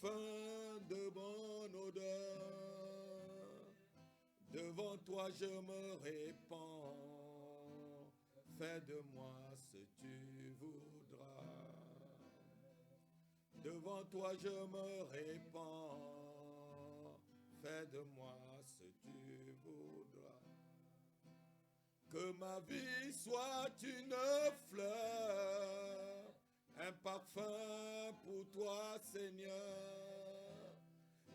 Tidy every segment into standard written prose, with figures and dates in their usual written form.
parfum de bonne odeur. Devant toi je me répands. Fais de moi ce que tu voudras. Devant toi je me répands. Fais de moi ce que tu voudras. Que ma vie soit une fleur, un parfum pour toi, Seigneur.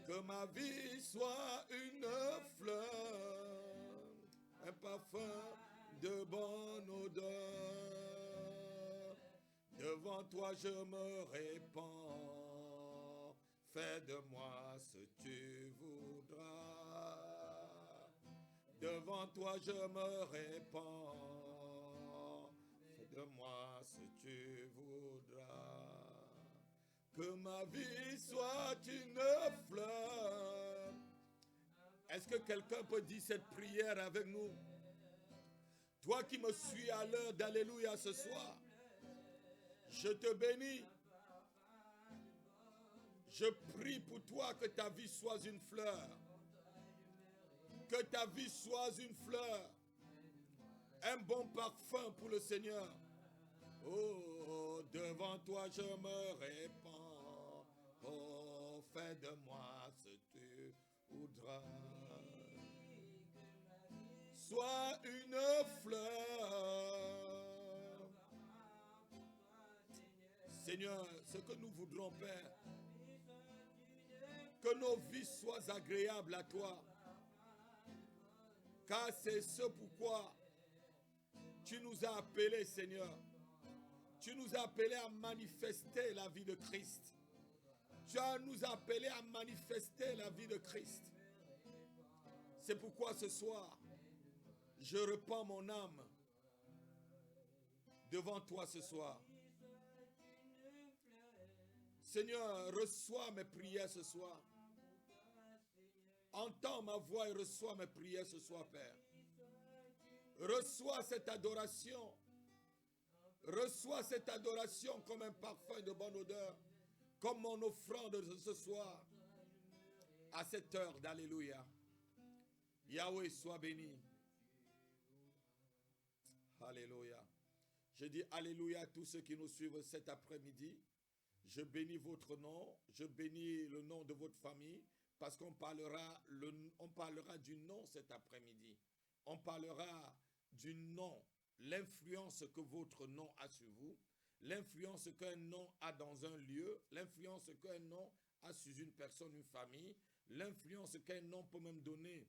Que ma vie soit une fleur, un parfum de bonne odeur. Devant toi je me répands. Fais de moi ce que tu voudras. Devant toi je me répands. Fais de moi ce que tu voudras. Que ma vie soit une fleur. Est-ce que quelqu'un peut dire cette prière avec nous? Toi qui me suis à l'heure d'Alléluia ce soir, je te bénis. Je prie pour toi que ta vie soit une fleur. Que ta vie soit une fleur. Un bon parfum pour le Seigneur. Oh, devant toi je me répands. Oh, fais de moi ce que tu voudras. Sois une fleur. Seigneur, ce que nous voudrons, Père, que nos vies soient agréables à toi. Car c'est ce pourquoi tu nous as appelés, Seigneur. Tu nous as appelés à manifester la vie de Christ. Tu nous as appelés à manifester la vie de Christ. C'est pourquoi ce soir, je repens mon âme devant toi ce soir. Seigneur, reçois mes prières ce soir. Entends ma voix et reçois mes prières ce soir, Père. Reçois cette adoration. Reçois cette adoration comme un parfum de bonne odeur, comme mon offrande de ce soir, à cette heure d'Alléluia. Yahweh, sois béni. Alléluia. Je dis Alléluia à tous ceux qui nous suivent cet après-midi. Je bénis votre nom, je bénis le nom de votre famille, parce qu'on parlera du nom cet après-midi. On parlera du nom, l'influence que votre nom a sur vous, l'influence qu'un nom a dans un lieu, l'influence qu'un nom a sur une personne, une famille, l'influence qu'un nom peut même donner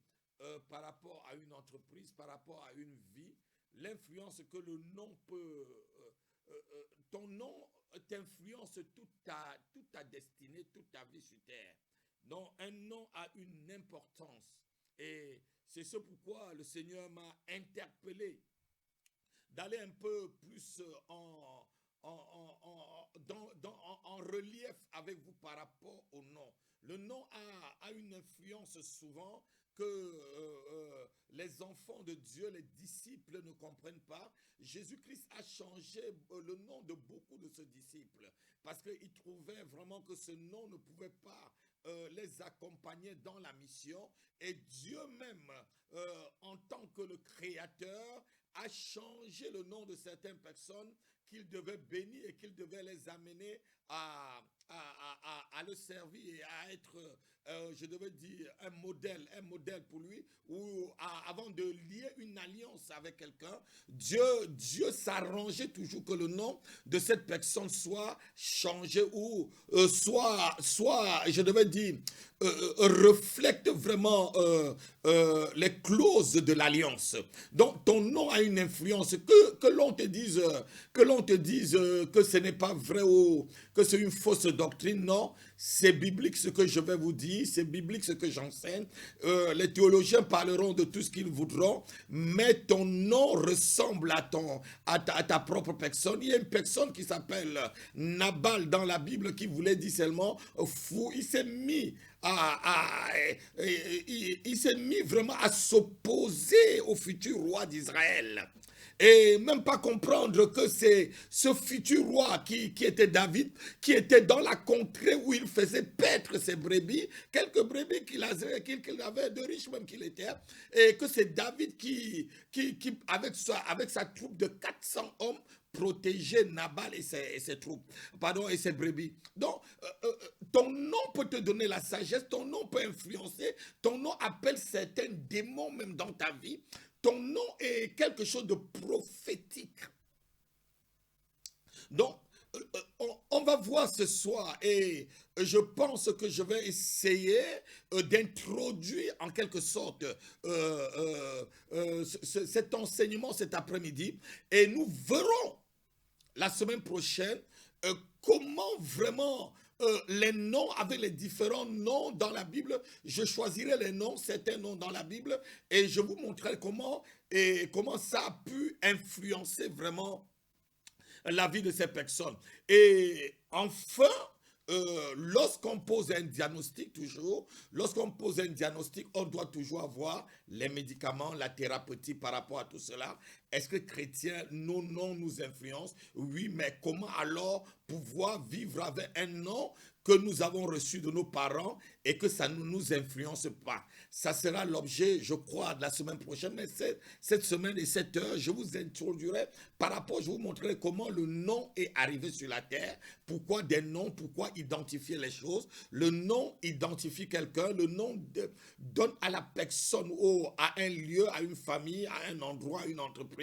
par rapport à une entreprise, par rapport à une vie, l'influence que le nom peut... ton nom t'influence toute ta destinée, toute ta vie sur terre. Donc, un nom a une importance. Et c'est ce pourquoi le Seigneur m'a interpellé d'aller un peu plus en relief avec vous par rapport au nom. Le nom a une influence souvent que les enfants de Dieu, les disciples ne comprennent pas. Jésus-Christ a changé le nom de beaucoup de ses disciples parce qu'ils trouvaient vraiment que ce nom ne pouvait pas les accompagner dans la mission. Et Dieu même, en tant que le Créateur, a changé le nom de certaines personnes qu'il devait bénir et qu'il devait les amener à le servir et à être, je devais dire, un modèle pour lui, ou avant de lier une alliance avec quelqu'un, Dieu s'arrangeait toujours que le nom de cette personne soit changé ou soit, je devais dire, reflète vraiment les clauses de l'alliance. Donc ton nom a une influence. Que l'on te dise que ce n'est pas vrai ou que c'est une fausse doctrine, non, c'est biblique ce que je vais vous dire, c'est biblique ce que j'enseigne. Les théologiens parleront de tout ce qu'ils voudront, mais ton nom ressemble à ta propre personne. Il y a une personne qui s'appelle Nabal dans la Bible qui voulait dire seulement fou. Il s'est mis vraiment à s'opposer au futur roi d'Israël. et même pas comprendre que c'est ce futur roi qui était David, qui était dans la contrée où il faisait paître ses brebis, quelques brebis qu'il avait, de riches même qu'il était, et que c'est David qui avec sa troupe de 400 hommes, protéger Nabal et ses troupes, pardon, et ses brebis. Donc, ton nom peut te donner la sagesse, ton nom peut influencer, ton nom appelle certains démons même dans ta vie. Ton nom est quelque chose de prophétique. Donc, on va voir ce soir et je pense que je vais essayer d'introduire en quelque sorte cet enseignement cet après-midi et nous verrons la semaine prochaine comment vraiment les noms avec les différents noms dans la Bible, je choisirai les noms, certains noms dans la Bible et je vous montrerai comment ça a pu influencer vraiment la vie de ces personnes. Et enfin, lorsqu'on pose un diagnostic, on doit toujours avoir les médicaments, la thérapeutique par rapport à tout cela. Est-ce que chrétiens, nos noms nous influencent? Oui, mais comment alors pouvoir vivre avec un nom que nous avons reçu de nos parents et que ça ne nous influence pas? Ça sera l'objet, je crois, de la semaine prochaine. Mais cette semaine et cette heure, je vous introduirai par rapport, je vous montrerai comment le nom est arrivé sur la terre, pourquoi des noms, pourquoi identifier les choses. Le nom identifie quelqu'un, le nom donne à la personne, à un lieu, à une famille, à un endroit, à une entreprise,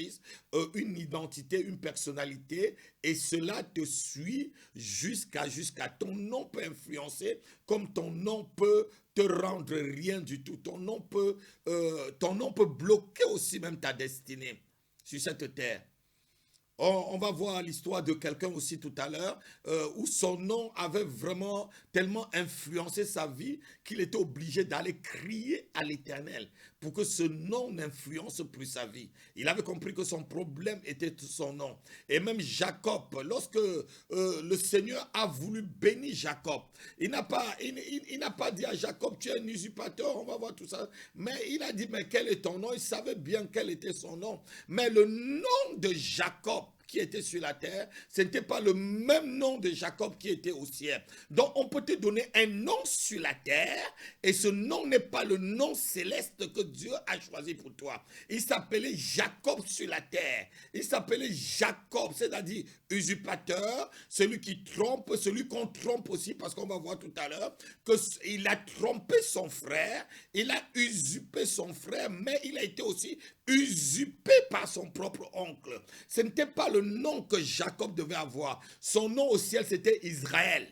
une identité, une personnalité, et cela te suit jusqu'à ton nom peut influencer, comme ton nom peut te rendre rien du tout. Ton nom peut bloquer aussi même ta destinée sur cette terre. On va voir l'histoire de quelqu'un aussi tout à l'heure où son nom avait vraiment tellement influencé sa vie qu'il était obligé d'aller crier à l'Éternel pour que ce nom n'influence plus sa vie. Il avait compris que son problème était son nom. Et même Jacob, lorsque le Seigneur a voulu bénir Jacob, il n'a pas dit à Jacob, tu es un usurpateur, on va voir tout ça. Mais il a dit, mais quel est ton nom? Il savait bien quel était son nom. Mais le nom de Jacob qui était sur la terre, ce n'était pas le même nom de Jacob qui était au ciel. Donc on peut te donner un nom sur la terre et ce nom n'est pas le nom céleste que Dieu a choisi pour toi. Il s'appelait Jacob sur la terre. Il s'appelait Jacob, c'est-à-dire usurpateur, celui qui trompe, celui qu'on trompe aussi, parce qu'on va voir tout à l'heure qu'il a trompé son frère, il a usurpé son frère, mais il a été aussi usurpé par son propre oncle. Ce n'était pas le nom que Jacob devait avoir. Son nom au ciel, c'était Israël.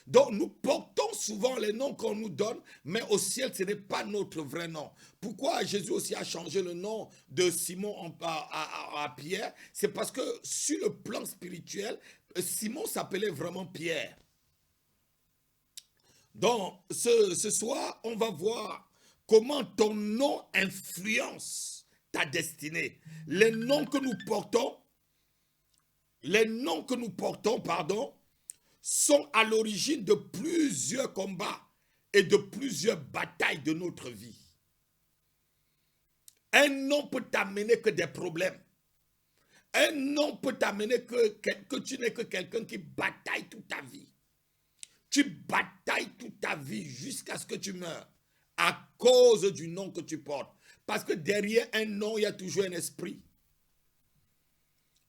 Donc nous portons souvent les noms qu'on nous donne, mais au ciel, ce n'est pas notre vrai nom. Pourquoi Jésus aussi a changé le nom de Simon à Pierre? C'est parce que sur le plan spirituel, Simon s'appelait vraiment Pierre. Donc ce soir, on va voir comment ton nom influence ta destinée. Les noms que nous portons, sont à l'origine de plusieurs combats et de plusieurs batailles de notre vie. Un nom peut t'amener que des problèmes. Un nom peut t'amener que tu n'es que quelqu'un qui bataille toute ta vie. Tu batailles toute ta vie jusqu'à ce que tu meurs à cause du nom que tu portes. Parce que derrière un nom, il y a toujours un esprit.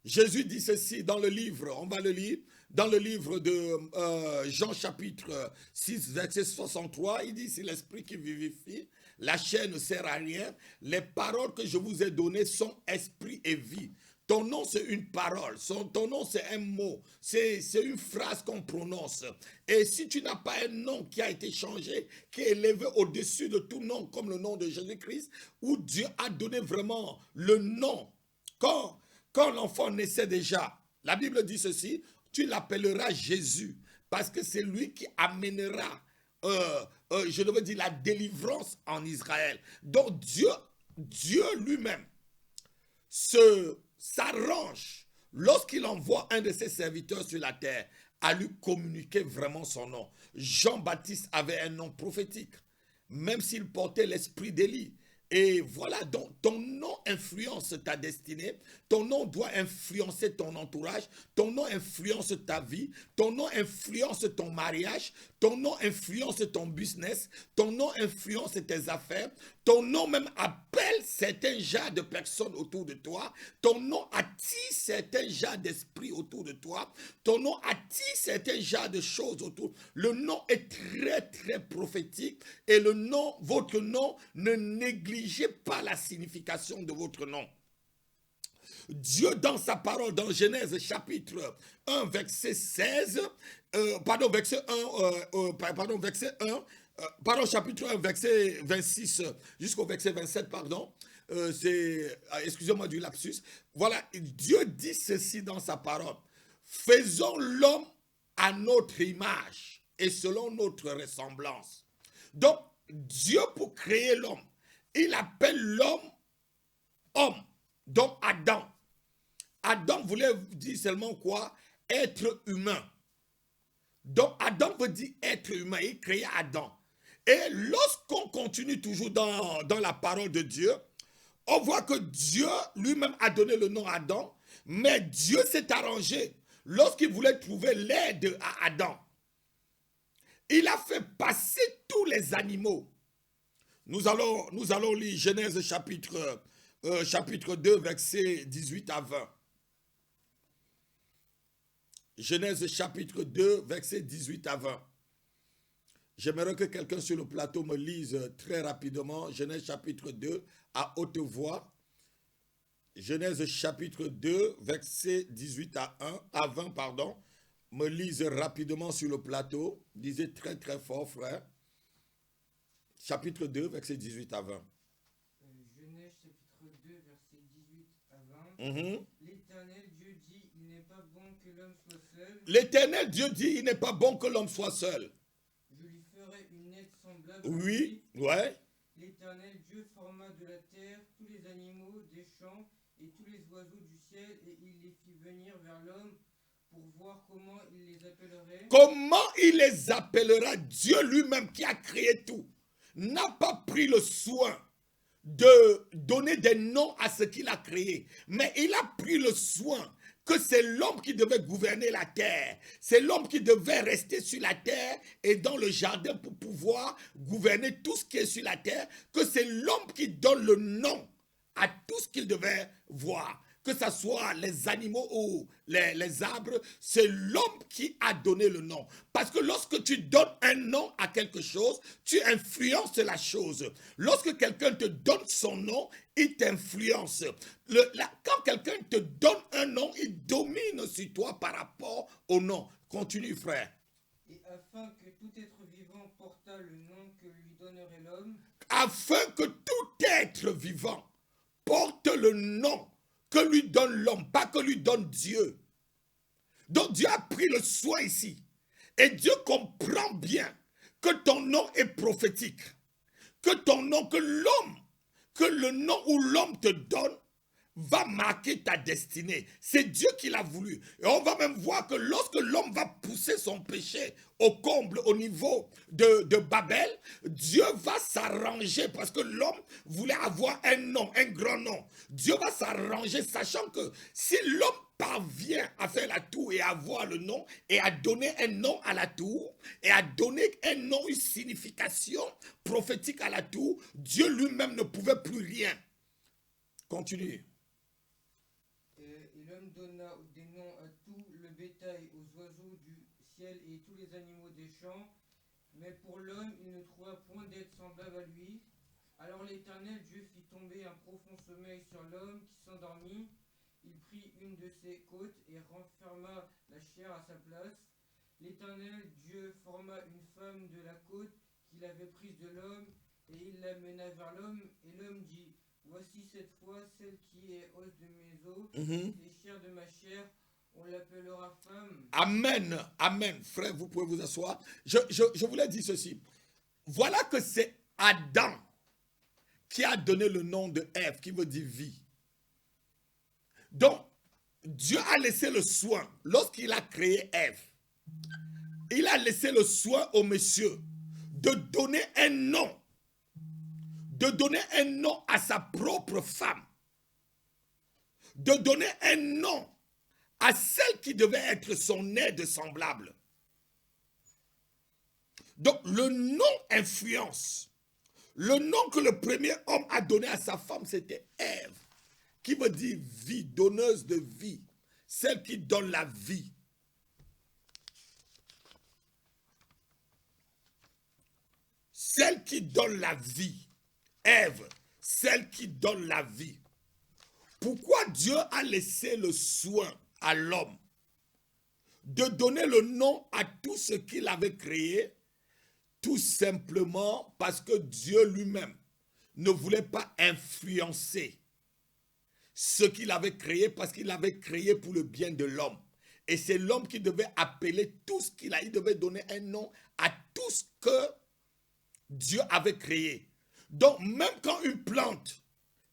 Jésus dit ceci dans le livre, on va le lire, dans le livre de Jean chapitre 6, verset 63, il dit, c'est l'esprit qui vivifie, la chair ne sert à rien, les paroles que je vous ai données sont esprit et vie. Ton nom, c'est une parole, ton nom, c'est un mot, c'est une phrase qu'on prononce. Et si tu n'as pas un nom qui a été changé, qui est élevé au-dessus de tout nom, comme le nom de Jésus-Christ, où Dieu a donné vraiment le nom, quand l'enfant naissait déjà, la Bible dit ceci, tu l'appelleras Jésus, parce que c'est lui qui amènera, je devais dire, la délivrance en Israël. Donc Dieu lui-même s'arrange lorsqu'il envoie un de ses serviteurs sur la terre à lui communiquer vraiment son nom. Jean-Baptiste avait un nom prophétique, même s'il portait l'esprit d'Élie. Et voilà, donc ton nom influence ta destinée, ton nom doit influencer ton entourage, ton nom influence ta vie, ton nom influence ton mariage, ton nom influence ton business, ton nom influence tes affaires, ton nom même appelle certains genres de personnes autour de toi, ton nom attire certains genres d'esprits autour de toi, ton nom attire certains genres de choses autour. Le nom est très très prophétique et le nom, votre nom, ne négligez pas la signification de votre nom. Dieu dans sa parole, dans Genèse chapitre 1, verset 16, verset 1, chapitre 1, verset 26 jusqu'au verset 27, excusez-moi du lapsus. Voilà, Dieu dit ceci dans sa parole. Faisons l'homme à notre image et selon notre ressemblance. Donc, Dieu, pour créer l'homme, il appelle l'homme homme, donc Adam. Adam voulait dire seulement quoi? Être humain. Donc Adam veut dire être humain. Il crée Adam. Et lorsqu'on continue toujours dans la parole de Dieu, on voit que Dieu lui-même a donné le nom Adam, mais Dieu s'est arrangé lorsqu'il voulait trouver l'aide à Adam. Il a fait passer tous les animaux. Nous allons lire Genèse chapitre 2, versets 18 à 20. Genèse chapitre 2, versets 18 à 20. J'aimerais que quelqu'un sur le plateau me lise très rapidement Genèse chapitre 2 à haute voix. Genèse chapitre 2, versets 18 à 20, pardon. Me lise rapidement sur le plateau. Lisez très très fort, frère. Chapitre 2, versets 18 à 20. Genèse chapitre 2, versets 18 à 20. L'Éternel Dieu dit, il n'est pas bon que l'homme soit seul. L'Éternel Dieu dit, il n'est pas bon que l'homme soit seul. Je lui ferai une aide semblable. Oui, ouais. L'Éternel Dieu forma de la terre tous les animaux des champs et tous les oiseaux du ciel, et il les fit venir vers l'homme pour voir comment il les appellerait. Comment il les appellera? Dieu lui-même qui a créé tout n'a pas pris le soin de donner des noms à ce qu'il a créé, mais il a pris le soin que c'est l'homme qui devait gouverner la terre, c'est l'homme qui devait rester sur la terre et dans le jardin pour pouvoir gouverner tout ce qui est sur la terre, que c'est l'homme qui donne le nom à tout ce qu'il devait voir. Que ce soit les animaux ou les arbres, c'est l'homme qui a donné le nom. Parce que lorsque tu donnes un nom à quelque chose, tu influences la chose. Lorsque quelqu'un te donne son nom, il t'influence. Quand quelqu'un te donne un nom, il domine sur toi par rapport au nom. Continue, frère. Et afin que tout être vivant portât le nom que lui donnerait l'homme. Afin que tout être vivant porte le nom que lui donne l'homme, pas que lui donne Dieu. Donc Dieu a pris le soin ici. Et Dieu comprend bien que ton nom est prophétique. Que ton nom, que le nom où l'homme te donne va marquer ta destinée. C'est Dieu qui l'a voulu. Et on va même voir que lorsque l'homme va pousser son péché au comble, au niveau de Babel, Dieu va s'arranger parce que l'homme voulait avoir un nom, un grand nom. Dieu va s'arranger sachant que si l'homme parvient à faire la tour et à avoir le nom et à donner un nom à la tour et à donner un nom, une signification prophétique à la tour, Dieu lui-même ne pouvait plus rien. Continue. Et l'homme donna des noms à tout le bétail, aux oiseaux du ciel et tous les animaux des champs. Mais pour l'homme, il ne trouva point d'être semblable à lui. Alors l'Éternel Dieu fit tomber un profond sommeil sur l'homme qui s'endormit. Il prit une de ses côtes et renferma la chair à sa place. L'Éternel Dieu forma une femme de la côte qu'il avait prise de l'homme, et il la mena vers l'homme. Et l'homme dit, voici cette fois celle qui est os de mes os et chair de ma chair. On l'appellera femme. Amen, amen. Frère, vous pouvez vous asseoir. Je voulais dire ceci. Voilà que c'est Adam qui a donné le nom de Ève, qui veut dire vie. Donc, Dieu a laissé le soin, lorsqu'il a créé Ève, il a laissé le soin au monsieur de donner un nom de donner un nom à sa propre femme, de donner un nom à celle qui devait être son aide semblable. Donc le nom influence. Le nom que le premier homme a donné à sa femme, c'était Ève, qui veut dire vie, donneuse de vie, celle qui donne la vie. Celle qui donne la vie. Ève, celle qui donne la vie. Pourquoi Dieu a laissé le soin à l'homme de donner le nom à tout ce qu'il avait créé? Tout simplement parce que Dieu lui-même ne voulait pas influencer ce qu'il avait créé, parce qu'il l'avait créé pour le bien de l'homme. Et c'est l'homme qui devait appeler tout ce qu'il a. Il devait donner un nom à tout ce que Dieu avait créé. Donc même quand une plante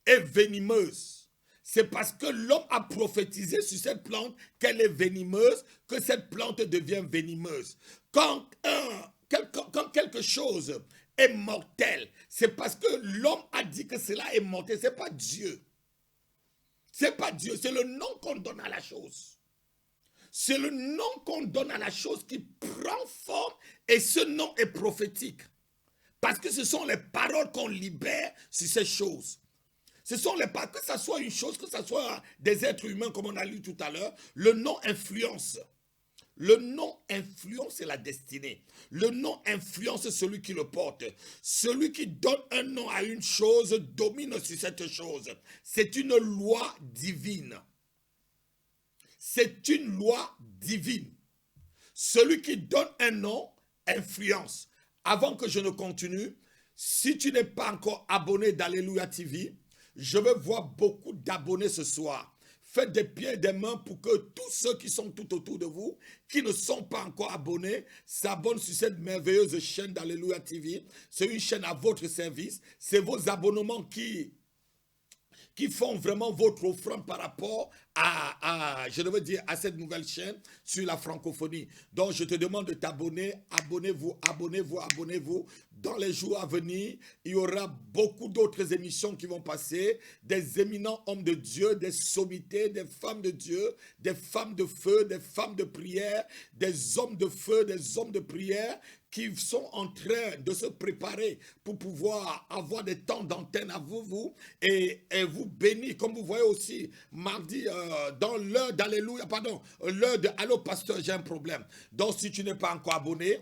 est venimeuse, c'est parce que l'homme a prophétisé sur cette plante qu'elle est venimeuse, que cette plante devient venimeuse. Quand quelque chose est mortel, c'est parce que l'homme a dit que cela est mortel. C'est pas Dieu. C'est pas Dieu, c'est le nom qu'on donne à la chose. C'est le nom qu'on donne à la chose qui prend forme, et ce nom est prophétique. Parce que ce sont les paroles qu'on libère sur ces choses. Ce sont les paroles, que ce soit une chose, que ce soit des êtres humains comme on a lu tout à l'heure, le nom influence. Le nom influence la destinée. Le nom influence celui qui le porte. Celui qui donne un nom à une chose domine sur cette chose. C'est une loi divine. C'est une loi divine. Celui qui donne un nom influence. Avant que je ne continue, si tu n'es pas encore abonné d'Alléluia TV, je veux voir beaucoup d'abonnés ce soir. Faites des pieds et des mains pour que tous ceux qui sont tout autour de vous, qui ne sont pas encore abonnés, s'abonnent sur cette merveilleuse chaîne d'Alléluia TV. C'est une chaîne à votre service. C'est vos abonnements qui font vraiment votre offrande par rapport je devais dire, à cette nouvelle chaîne sur la francophonie. Donc, je te demande de t'abonner. Abonnez-vous, abonnez-vous, abonnez-vous. Dans les jours à venir, il y aura beaucoup d'autres émissions qui vont passer. Des éminents hommes de Dieu, des sommités, des femmes de Dieu, des femmes de feu, des femmes de prière, des hommes de feu, des hommes de prière, qui sont en train de se préparer pour pouvoir avoir des temps d'antenne à vous et vous bénir. Comme vous voyez aussi, mardi, dans l'heure d'Alléluia, pardon, l'heure de Allô Pasteur, j'ai un problème. Donc si tu n'es pas encore abonné,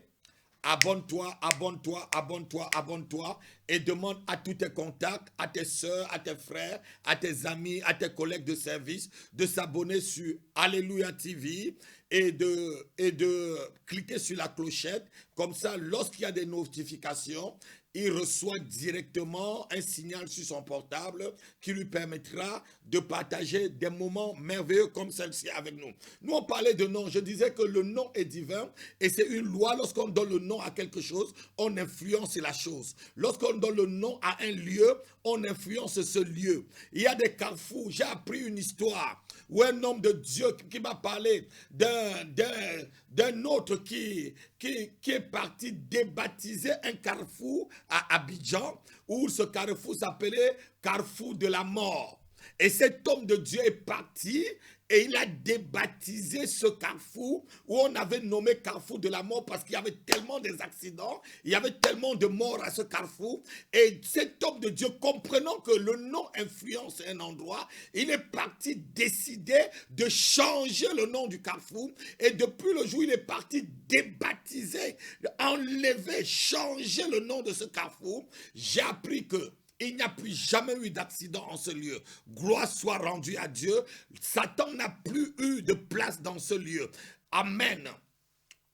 abonne-toi, abonne-toi, abonne-toi, abonne-toi et demande à tous tes contacts, à tes soeurs, à tes frères, à tes amis, à tes collègues de service de s'abonner sur Alléluia TV et de cliquer sur la clochette. Comme ça, lorsqu'il y a des notifications, il reçoit directement un signal sur son portable qui lui permettra de partager des moments merveilleux comme celle-ci avec nous. Nous, on parlait de nom. Je disais que le nom est divin et c'est une loi. Lorsqu'on donne le nom à quelque chose, on influence la chose. Lorsqu'on donne le nom à un lieu, on influence ce lieu. Il y a des carrefours. J'ai appris une histoire où un homme de Dieu qui m'a parlé d'un autre qui est parti débaptiser un carrefour à Abidjan, où ce carrefour s'appelait Carrefour de la mort. Et cet homme de Dieu est parti et il a débaptisé ce carrefour où on avait nommé Carrefour de la mort parce qu'il y avait tellement des accidents, il y avait tellement de morts à ce carrefour. Et cet homme de Dieu, comprenant que le nom influence un endroit, il est parti décider de changer le nom du carrefour. Et depuis le jour où il est parti débaptiser, enlever, changer le nom de ce carrefour, j'ai appris que il n'y a plus jamais eu d'accident en ce lieu. Gloire soit rendue à Dieu. Satan n'a plus eu de place dans ce lieu. Amen.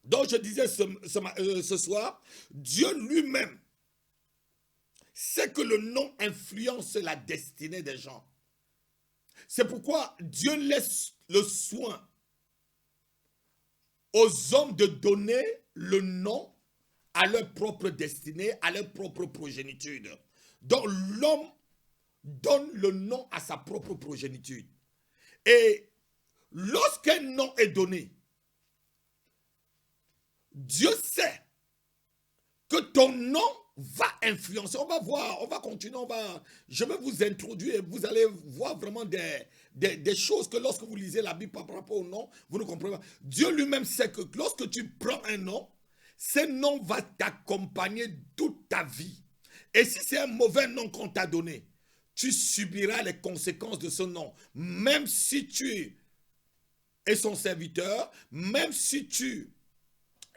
Donc je disais ce soir, Dieu lui-même sait que le nom influence la destinée des gens. C'est pourquoi Dieu laisse le soin aux hommes de donner le nom à leur propre destinée, à leur propre progéniture. Donc l'homme donne le nom à sa propre progéniture. Et lorsqu'un nom est donné, Dieu sait que ton nom va influencer. On va voir, on va continuer, je vais vous introduire et vous allez voir vraiment des choses que lorsque vous lisez la Bible par rapport au nom, vous ne comprenez pas. Dieu lui-même sait que lorsque tu prends un nom, ce nom va t'accompagner toute ta vie. Et si c'est un mauvais nom qu'on t'a donné, tu subiras les conséquences de ce nom. Même si tu es son serviteur, même si tu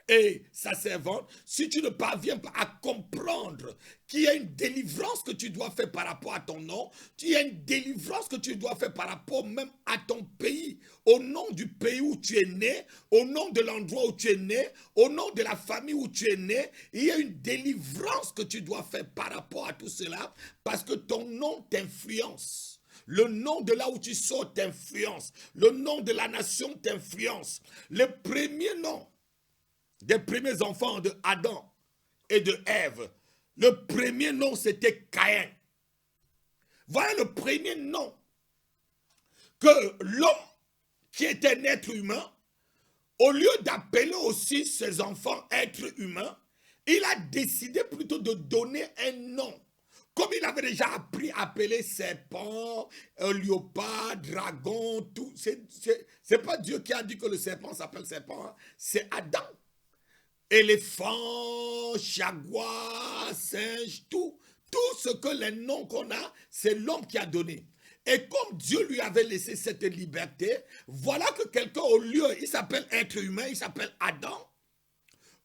et sa servante, si tu ne parviens pas à comprendre qu'il y a une délivrance que tu dois faire par rapport à ton nom, il y a une délivrance que tu dois faire par rapport même à ton pays, au nom du pays où tu es né, au nom de l'endroit où tu es né, au nom de la famille où tu es né, il y a une délivrance que tu dois faire par rapport à tout cela, parce que ton nom t'influence. Le nom de là où tu sors t'influence. Le nom de la nation t'influence. Le premier nom des premiers enfants de Adam et de Ève, le premier nom c'était Caïn. Voilà le premier nom que l'homme qui était un être humain, au lieu d'appeler aussi ses enfants êtres humains, il a décidé plutôt de donner un nom. Comme il avait déjà appris à appeler serpent, léopard, dragon, tout. C'est pas Dieu qui a dit que le serpent s'appelle serpent, hein. C'est Adam. Éléphant, jaguar, singe, tout ce que les noms qu'on a, c'est l'homme qui a donné. Et comme Dieu lui avait laissé cette liberté, voilà que quelqu'un, au lieu, il s'appelle être humain, il s'appelle Adam,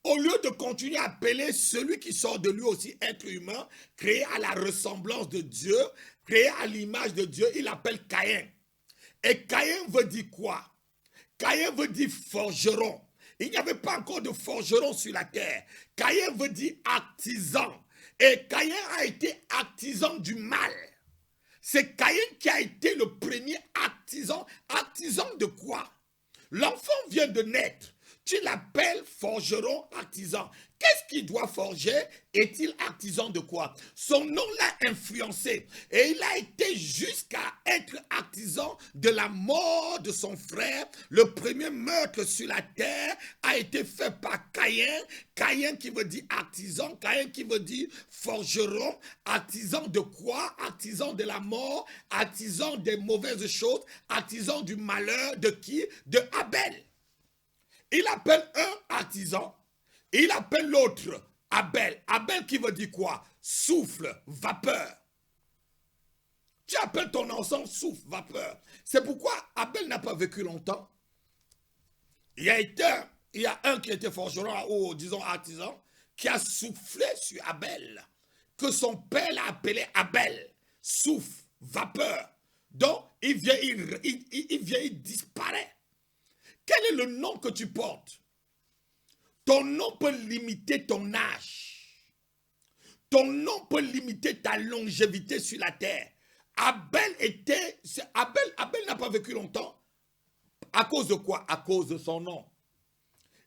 au lieu de continuer à appeler celui qui sort de lui aussi être humain, créé à la ressemblance de Dieu, créé à l'image de Dieu, il appelle Caïn. Et Caïn veut dire quoi? Caïn veut dire forgeron. Il n'y avait pas encore de forgeron sur la terre. Caïn veut dire artisan. Et Caïn a été artisan du mal. C'est Caïn qui a été le premier artisan. Artisan de quoi? L'enfant vient de naître. Tu l'appelles forgeron, artisan. Qu'est-ce qu'il doit forger? Est-il artisan de quoi? Son nom l'a influencé. Et il a été jusqu'à être artisan de la mort de son frère. Le premier meurtre sur la terre a été fait par Caïn. Caïn qui veut dire artisan. Caïn qui veut dire forgeron. Artisan de quoi? Artisan de la mort. Artisan des mauvaises choses. Artisan du malheur. De qui? De Abel. Il appelle un artisan, et il appelle l'autre Abel. Abel qui veut dire quoi? Souffle, vapeur. Tu appelles ton enfant souffle, vapeur. C'est pourquoi Abel n'a pas vécu longtemps. Il y a un qui était forgeron, ou disons artisan, qui a soufflé sur Abel, que son père l'a appelé Abel. Souffle, vapeur. Donc, il vient, il disparaît. Quel est le nom que tu portes? Ton nom peut limiter ton âge. Ton nom peut limiter ta longévité sur la terre. Abel n'a pas vécu longtemps. À cause de quoi? À cause de son nom.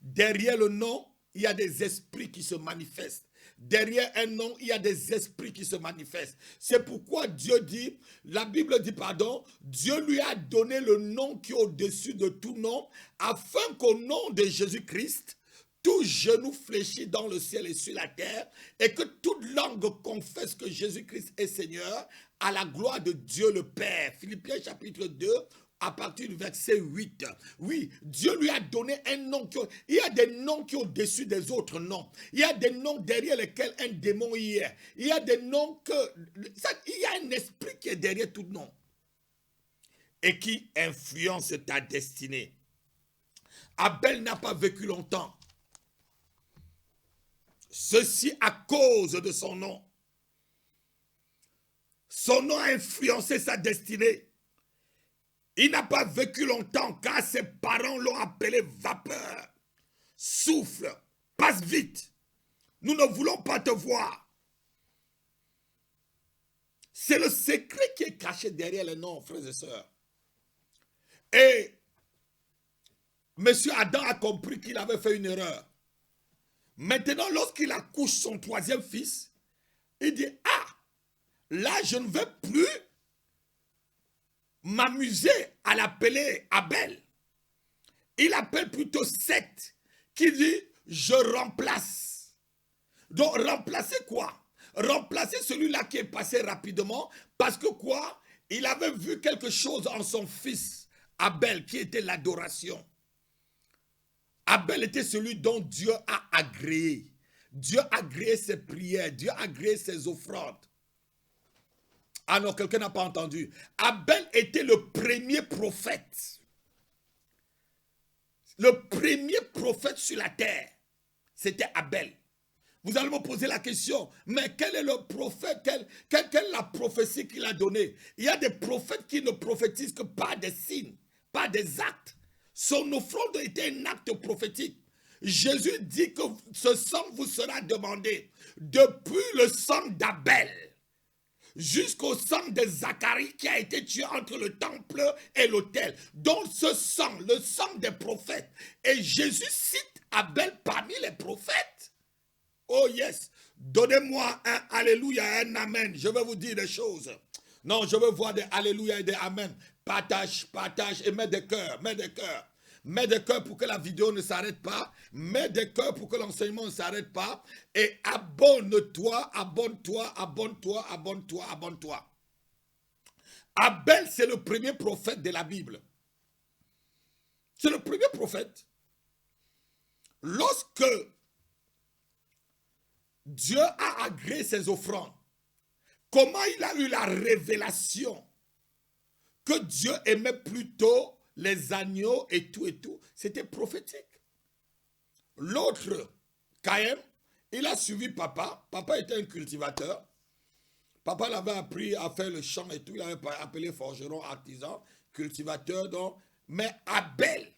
Derrière le nom, il y a des esprits qui se manifestent. Derrière un nom, il y a des esprits qui se manifestent. C'est pourquoi Dieu dit, la Bible dit, pardon, Dieu lui a donné le nom qui est au-dessus de tout nom, afin qu'au nom de Jésus-Christ, tout genou fléchit dans le ciel et sur la terre, et que toute langue confesse que Jésus-Christ est Seigneur, à la gloire de Dieu le Père. Philippiens chapitre 2, à partir du verset 8. Oui, Dieu lui a donné un nom. Il y a des noms qui sont au-dessus des autres noms. Il y a des noms derrière lesquels un démon y est. Il y a des noms il y a un esprit qui est derrière tout nom. Et qui influence ta destinée. Abel n'a pas vécu longtemps. Ceci à cause de son nom. Son nom a influencé sa destinée. Il n'a pas vécu longtemps car ses parents l'ont appelé vapeur. Souffle, passe vite. Nous ne voulons pas te voir. C'est le secret qui est caché derrière les noms, frères et sœurs. Et Monsieur Adam a compris qu'il avait fait une erreur. Maintenant, lorsqu'il accouche son troisième fils, il dit, ah, là je ne vais plus m'amuser à l'appeler Abel. Il appelle plutôt Seth, qui dit, je remplace. Donc, remplacer quoi? remplacer celui-là qui est passé rapidement, parce que quoi? Il avait vu quelque chose en son fils, Abel, qui était l'adoration. Abel était celui dont Dieu a agréé. Dieu a agréé ses prières, Dieu a agréé ses offrandes. Ah non, quelqu'un n'a pas entendu. Abel était le premier prophète. Le premier prophète sur la terre, c'était Abel. Vous allez me poser la question, mais quel est le prophète, quelle est la prophétie qu'il a donnée? Il y a des prophètes qui ne prophétisent que par des signes, par des actes. Son offrande était un acte prophétique. Jésus dit que ce sang vous sera demandé depuis le sang d'Abel jusqu'au sang de Zacharie qui a été tué entre le temple et l'autel. Donc ce sang, le sang des prophètes. Et Jésus cite Abel parmi les prophètes. Oh yes, donnez-moi un alléluia, un amen. Je vais vous dire des choses. Non, je veux voir des alléluia et des amen. Partage, partage et mets des cœurs, mets des cœurs. Mets des cœurs pour que la vidéo ne s'arrête pas. Mets des cœurs pour que l'enseignement ne s'arrête pas. Et abonne-toi, abonne-toi, abonne-toi, abonne-toi, abonne-toi. Abel, c'est le premier prophète de la Bible. C'est le premier prophète. Lorsque Dieu a agréé ses offrandes, comment il a eu la révélation que Dieu aimait plutôt les agneaux et tout, c'était prophétique. L'autre, Caïn, il a suivi papa. Papa était un cultivateur. Papa l'avait appris à faire le champ et tout. Il avait appelé forgeron, artisan, cultivateur. Donc. Mais Abel,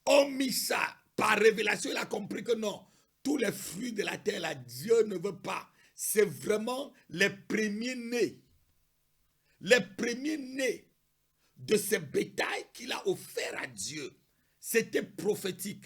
on mis ça par révélation. Il a compris que non, tous les fruits de la terre, là, Dieu ne veut pas. C'est vraiment les premiers-nés. Les premiers-nés de ces bétails qu'il a offert à Dieu. C'était prophétique.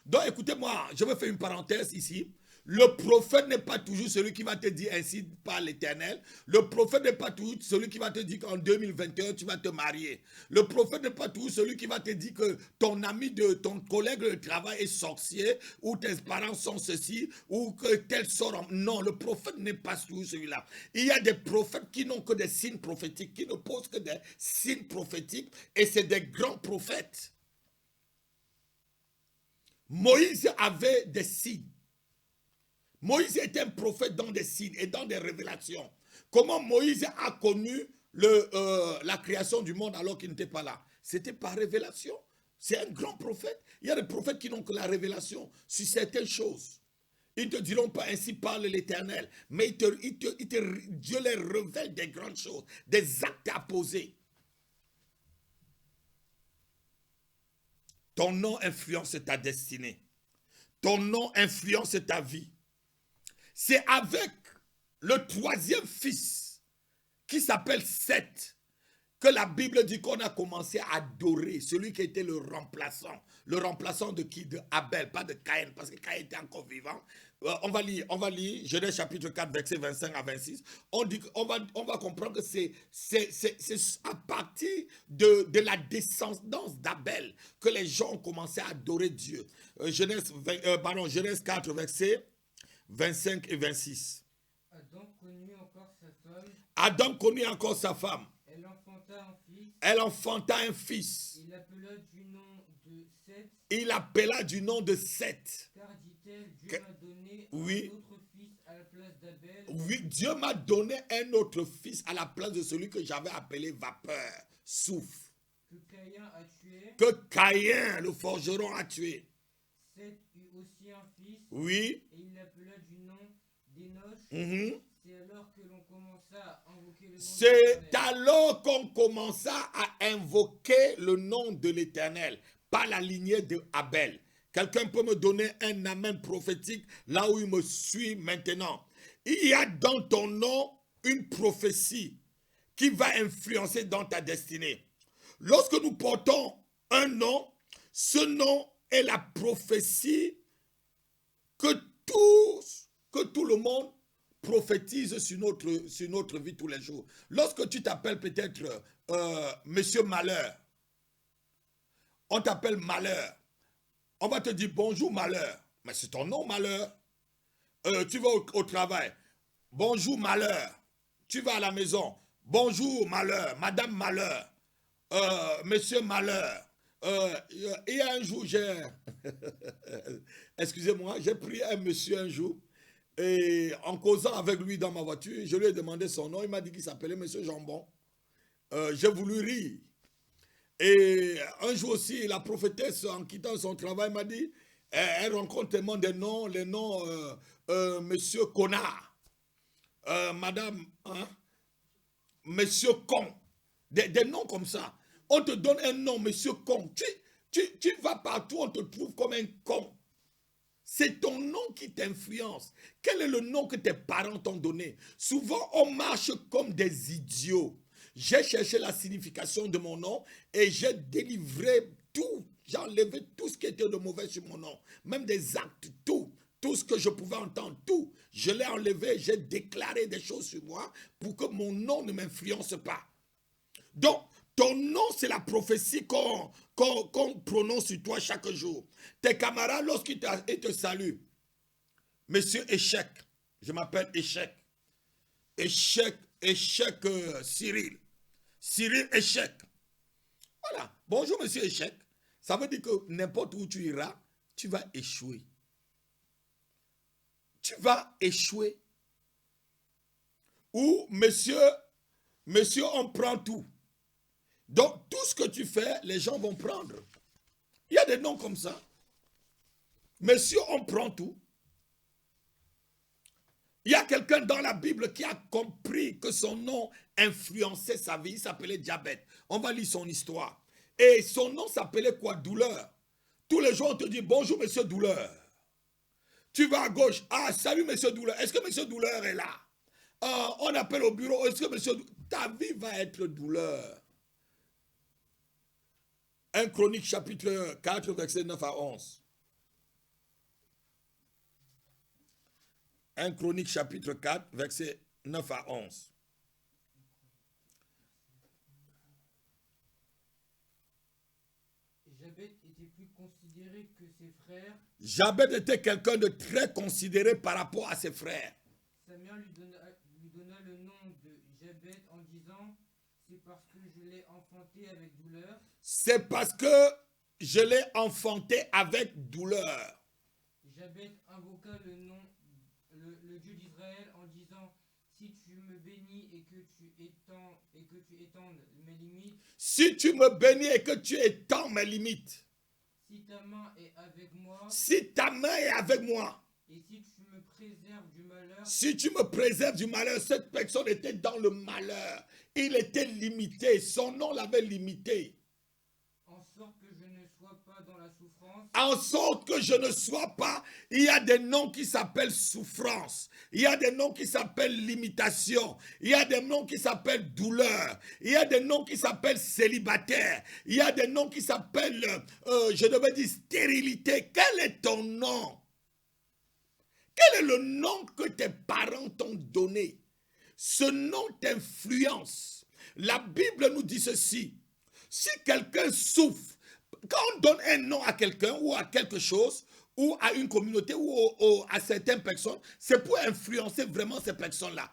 Donc écoutez-moi, je vais faire une parenthèse ici. Le prophète n'est pas toujours celui qui va te dire ainsi par l'Éternel. Le prophète n'est pas toujours celui qui va te dire qu'en 2021 tu vas te marier. Le prophète n'est pas toujours celui qui va te dire que ton ami, ton collègue de travail est sorcier, ou tes parents sont ceci, ou que tel sort. Non, le prophète n'est pas toujours celui-là. Il y a des prophètes qui n'ont que des signes prophétiques, qui ne posent que des signes prophétiques, et c'est des grands prophètes. Moïse avait des signes. Moïse était un prophète dans des signes et dans des révélations. Comment Moïse a connu la création du monde alors qu'il n'était pas là? C'était par révélation. C'est un grand prophète. Il y a des prophètes qui n'ont que la révélation sur certaines choses. Ils ne te diront pas ainsi parle l'Éternel, mais Dieu les révèle des grandes choses, des actes à poser. Ton nom influence ta destinée. Ton nom influence ta vie. C'est avec le troisième fils qui s'appelle Seth que la Bible dit qu'on a commencé à adorer celui qui était le remplaçant de qui? De Abel, pas de Caïn, parce que Caïn était encore vivant. On va lire Genèse chapitre 4, verset 25 à 26. On va comprendre que c'est à partir de la descendance d'Abel que les gens ont commencé à adorer Dieu. Genèse 4, verset 25 et 26. Adam connut encore sa femme. Elle enfanta un fils. Il l'appela du nom de Seth. Car dit-elle, Dieu m'a donné oui. un autre fils à la place d'Abel. Oui, Dieu m'a donné un autre fils à la place de celui que j'avais appelé vapeur, souffle. Que Caïn, le forgeron, a tué. Seth eut aussi un fils. Oui. Et il l'appela du nom d'Enoch. C'est alors que l'on commença à invoquer le nom de l'Éternel. C'est alors qu'on commença à invoquer le nom de l'Éternel, par la lignée de Abel. Quelqu'un peut me donner un amen prophétique là où il me suit maintenant? Il y a dans ton nom une prophétie qui va influencer dans ta destinée. Lorsque nous portons un nom, ce nom est la prophétie que tout le monde prophétise sur notre vie tous les jours. Lorsque tu t'appelles peut-être Monsieur Malheur, on t'appelle Malheur, on va te dire bonjour Malheur, mais c'est ton nom Malheur. Tu vas au travail, bonjour malheur. Tu vas à la maison, bonjour malheur, madame malheur, monsieur malheur. Il y a un jour, j'ai, excusez-moi, j'ai pris un monsieur un jour, et en causant avec lui dans ma voiture, je lui ai demandé son nom, il m'a dit qu'il s'appelait monsieur Jambon. J'ai voulu rire. Et un jour aussi, la prophétesse, en quittant son travail, m'a dit, elle rencontre tellement des noms, les noms, monsieur Connard, madame, hein, monsieur Con, des noms comme ça. On te donne un nom, monsieur Con. Tu vas partout, on te trouve comme un con. C'est ton nom qui t'influence. Quel est le nom que tes parents t'ont donné? Souvent, on marche comme des idiots. J'ai cherché la signification de mon nom et j'ai délivré tout. J'ai enlevé tout ce qui était de mauvais sur mon nom. Même des actes, tout. Tout ce que je pouvais entendre, tout. Je l'ai enlevé, j'ai déclaré des choses sur moi pour que mon nom ne m'influence pas. Donc, ton nom, c'est la prophétie qu'on prononce sur toi chaque jour. Tes camarades, lorsqu'ils te saluent, monsieur Échec, je m'appelle Échec. Échec Cyril. Cyril Échec. Voilà. Bonjour, monsieur Échec. Ça veut dire que n'importe où tu iras, tu vas échouer. Tu vas échouer. Ou monsieur, on prend tout. Donc, tout ce que tu fais, les gens vont prendre. Il y a des noms comme ça. Monsieur, on prend tout. Il y a quelqu'un dans la Bible qui a compris que son nom influençait sa vie. Il s'appelait Diabète. On va lire son histoire. Et son nom s'appelait quoi? Douleur. Tous les jours, on te dit bonjour, monsieur Douleur. Tu vas à gauche. Ah, salut, monsieur Douleur. Est-ce que monsieur Douleur est là? On appelle au bureau. Est-ce que monsieur... Ta vie va être douleur. 1 Chronique chapitre 4, verset 9 à 11. 1 Chronique chapitre 4, verset 9 à 11. Jabet était plus considéré que ses frères. Jabet était quelqu'un de très considéré par rapport à ses frères. Sa mère lui donna le nom de Jabet en disant, c'est parce que je l'ai enfanté avec douleur. C'est parce que je l'ai enfanté avec douleur. Jabet invoqua le Dieu d'Israël en disant, si tu me bénis et que tu étendes mes limites. Si tu me bénis et que tu étends mes limites. Si ta main est avec moi. Si ta main est avec moi. Et si tu me préserves du malheur. Si tu me préserves du malheur, cette personne était dans le malheur. Il était limité. Son nom l'avait limité. En sorte que je ne sois pas dans la souffrance. En sorte que je ne sois pas. Il y a des noms qui s'appellent souffrance. Il y a des noms qui s'appellent limitation. Il y a des noms qui s'appellent douleur. Il y a des noms qui s'appellent célibataire. Il y a des noms qui s'appellent, je devais dire, stérilité. Quel est ton nom? Quel est le nom que tes parents t'ont donné? Ce nom t'influence. La Bible nous dit ceci. Si quelqu'un souffre, quand on donne un nom à quelqu'un ou à quelque chose, ou à une communauté, ou à certaines personnes, c'est pour influencer vraiment ces personnes-là.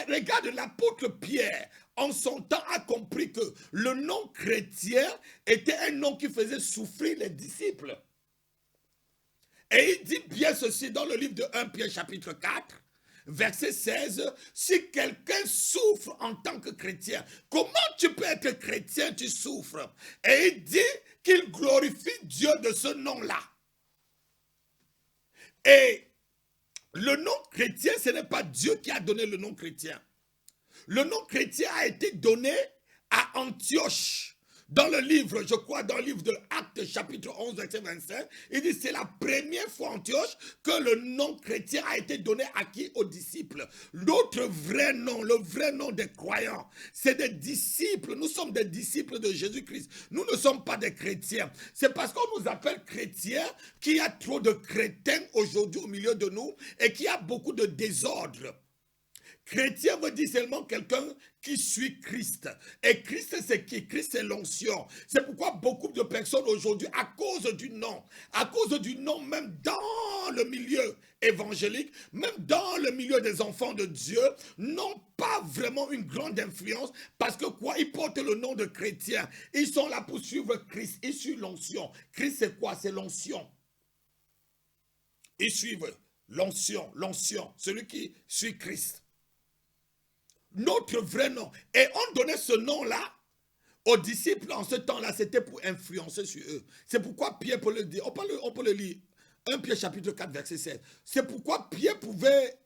Regarde, l'apôtre Pierre, en son temps, a compris que le nom chrétien était un nom qui faisait souffrir les disciples. Et il dit bien ceci dans le livre de 1 Pierre chapitre 4, verset 16, si quelqu'un souffre en tant que chrétien, comment tu peux être chrétien, tu souffres? Et il dit qu'il glorifie Dieu de ce nom-là. Et le nom chrétien, ce n'est pas Dieu qui a donné le nom chrétien. Le nom chrétien a été donné à Antioche. Dans le livre, je crois, dans le livre de Actes, chapitre 11, verset 25, il dit c'est la première fois Antioche que le nom chrétien a été donné à qui? Aux disciples. Notre vrai nom, le vrai nom des croyants, c'est des disciples. Nous sommes des disciples de Jésus-Christ. Nous ne sommes pas des chrétiens. C'est parce qu'on nous appelle chrétiens qu'il y a trop de crétins aujourd'hui au milieu de nous et qu'il y a beaucoup de désordre. Chrétien veut dire seulement quelqu'un qui suit Christ. Et Christ, c'est qui? Christ, c'est l'onction. C'est pourquoi beaucoup de personnes aujourd'hui, à cause du nom, même dans le milieu évangélique, même dans le milieu des enfants de Dieu, n'ont pas vraiment une grande influence parce que quoi? Ils portent le nom de chrétien. Ils sont là pour suivre Christ. Ils suivent l'onction. Christ, c'est quoi? C'est l'onction. Ils suivent l'onction, celui qui suit Christ. Notre vrai nom. Et on donnait ce nom-là aux disciples en ce temps-là, c'était pour influencer sur eux. C'est pourquoi Pierre peut le dire. On peut le lire. 1 Pierre chapitre 4, verset 16. C'est pourquoi Pierre pouvait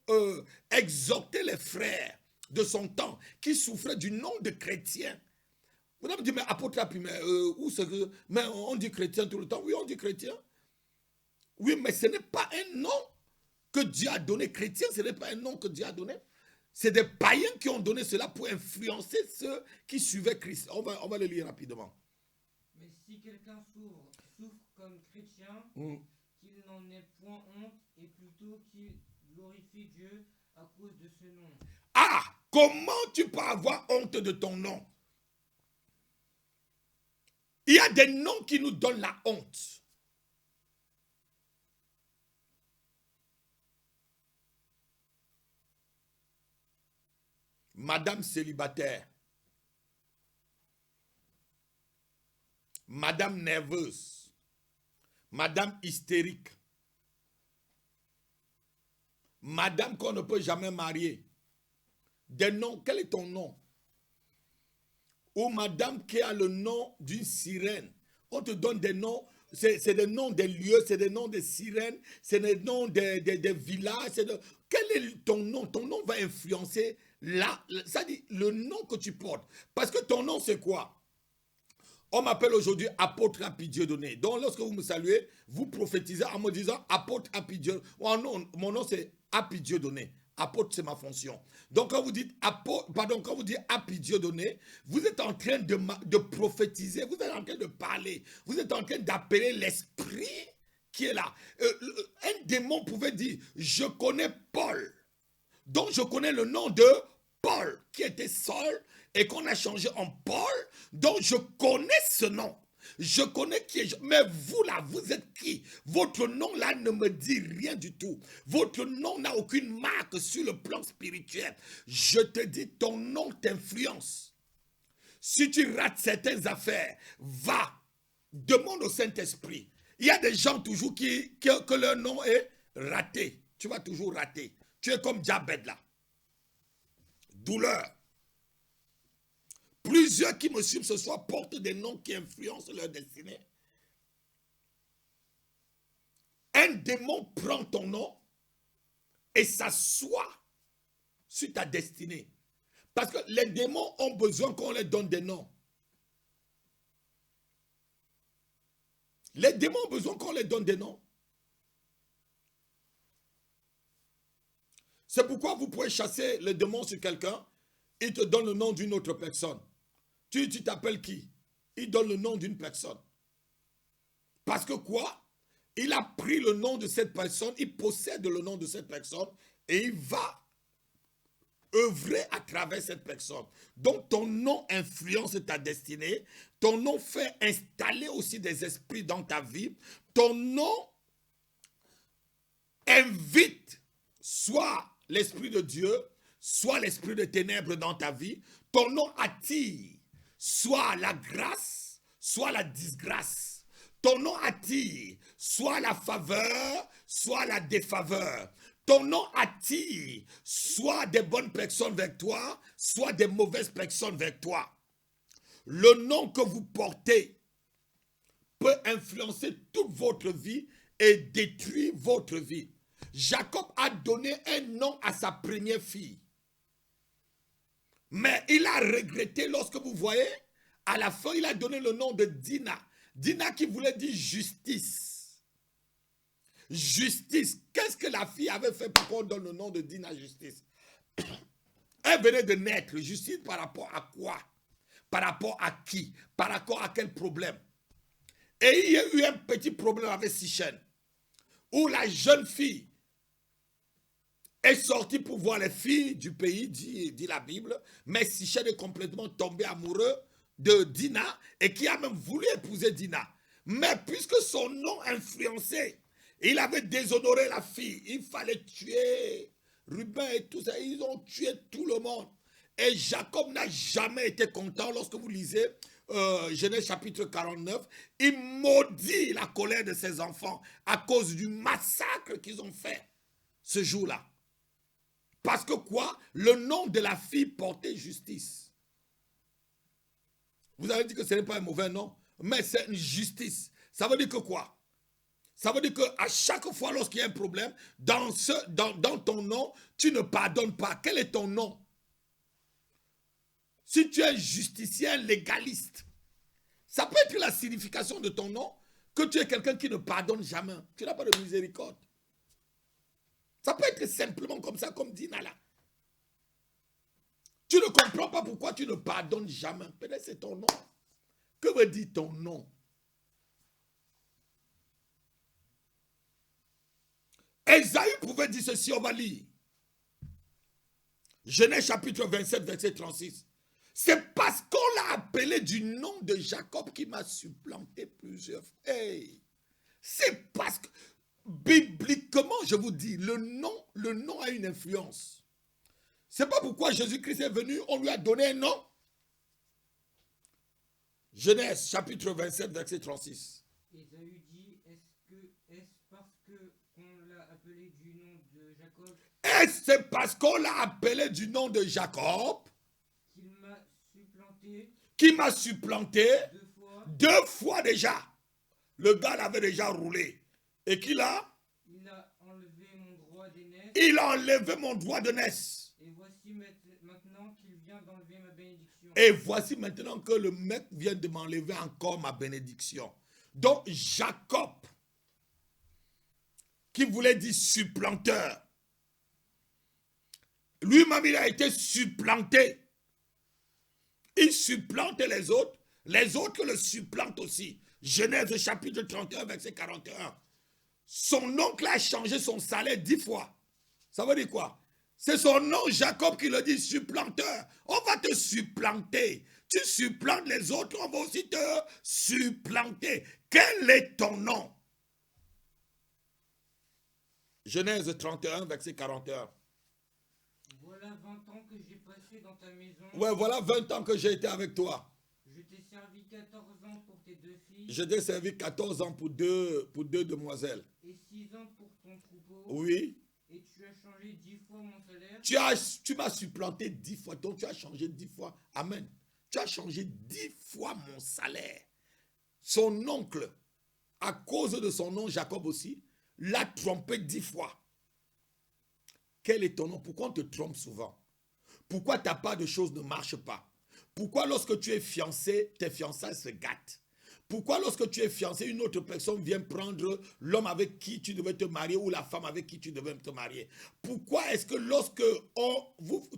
exhorter les frères de son temps qui souffraient du nom de chrétien. Vous allez me dire, mais apôtre Rapi, où c'est que... Mais on dit chrétien tout le temps. Oui, on dit chrétien. Oui, mais ce n'est pas un nom que Dieu a donné. Chrétien, ce n'est pas un nom que Dieu a donné. C'est des païens qui ont donné cela pour influencer ceux qui suivaient Christ. On va le lire rapidement. Mais si quelqu'un souffre comme chrétien, qu'il n'en ait point honte, et plutôt qu'il glorifie Dieu à cause de ce nom. Ah, comment tu peux avoir honte de ton nom? Il y a des noms qui nous donnent la honte. Madame célibataire, Madame nerveuse, Madame hystérique, Madame qu'on ne peut jamais marier. Des noms, quel est ton nom? Ou Madame qui a le nom d'une sirène. On te donne des noms, c'est des noms des lieux, c'est des noms des sirènes, c'est des noms des villages. Quel est ton nom? Ton nom va influencer ça dit le nom que tu portes. Parce que ton nom, c'est quoi? On m'appelle aujourd'hui apôtre Rapi Dieudonné. Donc, lorsque vous me saluez, vous prophétisez en me disant apôtre Rapi Dieudonné. Oh non, mon nom, c'est Rapi Dieudonné. Apôtre, c'est ma fonction. Donc, quand vous dites quand vous dites Rapi Dieudonné, vous êtes en train de prophétiser, vous êtes en train de parler, vous êtes en train d'appeler l'esprit qui est là. Un démon pouvait dire, je connais Paul. Donc, je connais le nom de Paul, qui était Saul, et qu'on a changé en Paul. Donc, je connais ce nom. Je connais qui est. Mais vous là, vous êtes qui? Votre nom là ne me dit rien du tout. Votre nom n'a aucune marque sur le plan spirituel. Je te dis, ton nom t'influence. Si tu rates certaines affaires, va, demande au Saint-Esprit. Il y a des gens toujours que leur nom est raté. Tu vas toujours rater. Tu es comme diabète là. Douleur. Plusieurs qui me suivent ce soir portent des noms qui influencent leur destinée. Un démon prend ton nom et s'assoit sur ta destinée. Parce que les démons ont besoin qu'on leur donne des noms. Les démons ont besoin qu'on leur donne des noms. C'est pourquoi vous pouvez chasser le démon sur quelqu'un, il te donne le nom d'une autre personne. Tu t'appelles qui? Il donne le nom d'une personne. Parce que quoi? Il a pris le nom de cette personne, il possède le nom de cette personne et il va œuvrer à travers cette personne. Donc ton nom influence ta destinée, ton nom fait installer aussi des esprits dans ta vie, ton nom invite soit l'esprit de Dieu, soit l'esprit de ténèbres dans ta vie. Ton nom attire soit la grâce, soit la disgrâce. Ton nom attire soit la faveur, soit la défaveur. Ton nom attire soit des bonnes personnes vers toi, soit des mauvaises personnes vers toi. Le nom que vous portez peut influencer toute votre vie et détruire votre vie. Jacob a donné un nom à sa première fille. Mais il a regretté lorsque vous voyez, à la fin, il a donné le nom de Dina. Dina qui voulait dire justice. Justice. Qu'est-ce que la fille avait fait pour qu'on donne le nom de Dina justice? Elle venait de naître. Justice par rapport à quoi? Par rapport à qui? Par rapport à quel problème? Et il y a eu un petit problème avec Sichem, où la jeune fille est sorti pour voir les filles du pays, dit la Bible, mais Sichem est complètement tombé amoureux de Dina et qui a même voulu épouser Dina. Mais puisque son nom influençait, il avait déshonoré la fille, il fallait tuer Ruben et tout ça, ils ont tué tout le monde. Et Jacob n'a jamais été content lorsque vous lisez Genèse chapitre 49, il maudit la colère de ses enfants à cause du massacre qu'ils ont fait ce jour-là. Parce que quoi? Le nom de la fille portait justice. Vous avez dit que ce n'est pas un mauvais nom, mais c'est une justice. Ça veut dire que quoi? Ça veut dire qu'à chaque fois lorsqu'il y a un problème, dans ton nom, tu ne pardonnes pas. Quel est ton nom? Si tu es justicien légaliste, ça peut être la signification de ton nom, que tu es quelqu'un qui ne pardonne jamais. Tu n'as pas de miséricorde. Ça peut être simplement comme ça, comme Dina là. Tu ne comprends pas pourquoi tu ne pardonnes jamais. Peut-être c'est ton nom. Que veut dire ton nom? Esaü pouvait dire ceci, on va lire. Genèse chapitre 27, verset 36. C'est parce qu'on l'a appelé du nom de Jacob qui m'a supplanté plusieurs fois. Hey, c'est parce que, bibliquement, je vous dis, le nom a une influence. C'est pas pourquoi Jésus-Christ est venu, on lui a donné un nom. Genèse chapitre 27, verset 36. Ésaü dit, est-ce parce qu'on l'a appelé du nom de Jacob? Est-ce c'est parce qu'on l'a appelé du nom de Jacob qui m'a supplanté deux fois déjà. Le gars l'avait déjà roulé. Et qu'il a? Il a enlevé mon droit d'aînesse. Il a enlevé mon droit d'aînesse. Et voici maintenant qu'il vient d'enlever ma bénédiction. Et voici maintenant que le mec vient de m'enlever encore ma bénédiction. Donc Jacob, qui voulait dire supplanteur, lui-même il a été supplanté. Il supplante les autres le supplantent aussi. Genèse chapitre 31, verset 41. Son oncle a changé son salaire 10 fois. Ça veut dire quoi? C'est son nom, Jacob, qui le dit, supplanteur. On va te supplanter. Tu supplantes les autres, on va aussi te supplanter. Quel est ton nom? Genèse 31, verset 41. Voilà 20 ans que j'ai passé dans ta maison. Ouais, voilà 20 ans que j'ai été avec toi. Je t'ai servi 14 ans pour tes 2 filles. Je t'ai servi 14 ans pour deux demoiselles. Et 6 ans pour ton troupeau. Oui. Et tu as changé 10 fois mon salaire. Tu m'as supplanté 10 fois, donc tu as changé 10 fois. Amen. Tu as changé 10 fois mon salaire. Son oncle, à cause de son nom, Jacob aussi, l'a trompé 10 fois. Quel est ton nom? Pourquoi on te trompe souvent? Pourquoi ta part de choses ne marche pas? Pourquoi lorsque tu es fiancé, tes fiançailles se gâtent? Pourquoi lorsque tu es fiancé, une autre personne vient prendre l'homme avec qui tu devais te marier ou la femme avec qui tu devais te marier? Pourquoi est-ce que lorsque